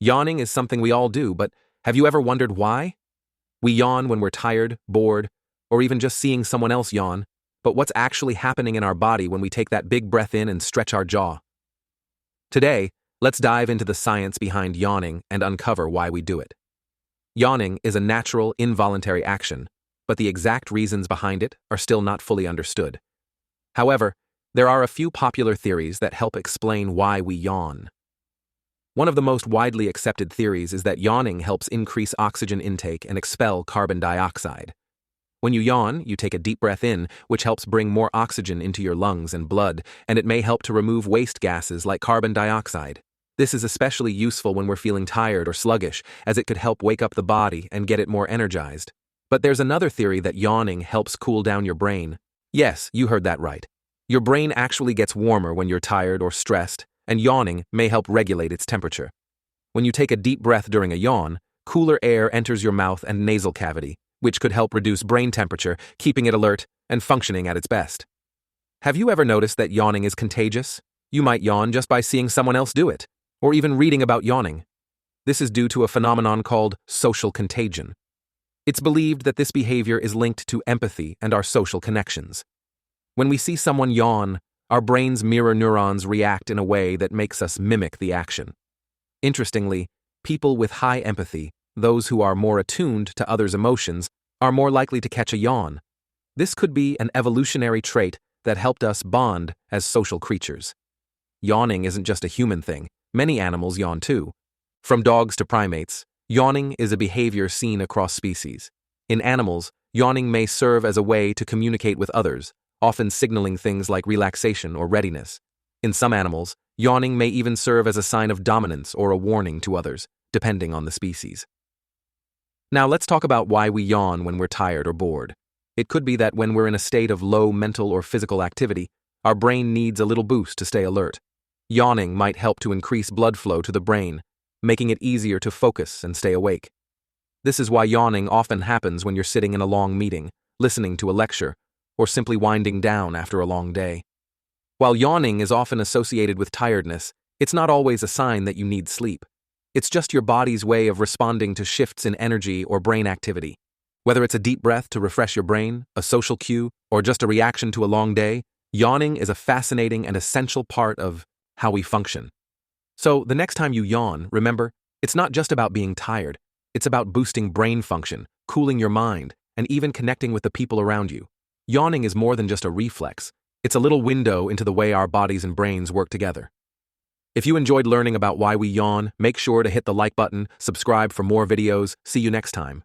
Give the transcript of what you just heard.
Yawning is something we all do, but have you ever wondered why? We yawn when we're tired, bored, or even just seeing someone else yawn, but what's actually happening in our body when we take that big breath in and stretch our jaw? Today, let's dive into the science behind yawning and uncover why we do it. Yawning is a natural, involuntary action, but the exact reasons behind it are still not fully understood. However, there are a few popular theories that help explain why we yawn. One of the most widely accepted theories is that yawning helps increase oxygen intake and expel carbon dioxide. When you yawn, you take a deep breath in, which helps bring more oxygen into your lungs and blood, and it may help to remove waste gases like carbon dioxide. This is especially useful when we're feeling tired or sluggish, as it could help wake up the body and get it more energized. But there's another theory that yawning helps cool down your brain. Yes, you heard that right. Your brain actually gets warmer when you're tired or stressed, and yawning may help regulate its temperature. When you take a deep breath during a yawn, cooler air enters your mouth and nasal cavity, which could help reduce brain temperature, keeping it alert and functioning at its best. Have you ever noticed that yawning is contagious? You might yawn just by seeing someone else do it, or even reading about yawning. This is due to a phenomenon called social contagion. It's believed that this behavior is linked to empathy and our social connections. When we see someone yawn, our brain's mirror neurons react in a way that makes us mimic the action. Interestingly, people with high empathy, those who are more attuned to others' emotions, are more likely to catch a yawn. This could be an evolutionary trait that helped us bond as social creatures. Yawning isn't just a human thing. Many animals yawn too. From dogs to primates, yawning is a behavior seen across species. In animals, yawning may serve as a way to communicate with others, often signaling things like relaxation or readiness. In some animals, yawning may even serve as a sign of dominance or a warning to others, depending on the species. Now let's talk about why we yawn when we're tired or bored. It could be that when we're in a state of low mental or physical activity, our brain needs a little boost to stay alert. Yawning might help to increase blood flow to the brain, making it easier to focus and stay awake. This is why yawning often happens when you're sitting in a long meeting, listening to a lecture, or simply winding down after a long day. While yawning is often associated with tiredness, it's not always a sign that you need sleep. It's just your body's way of responding to shifts in energy or brain activity. Whether it's a deep breath to refresh your brain, a social cue, or just a reaction to a long day, yawning is a fascinating and essential part of how we function. So, the next time you yawn, remember, it's not just about being tired. It's about boosting brain function, cooling your mind, and even connecting with the people around you. Yawning is more than just a reflex. It's a little window into the way our bodies and brains work together. If you enjoyed learning about why we yawn, make sure to hit the like button, subscribe for more videos. See you next time.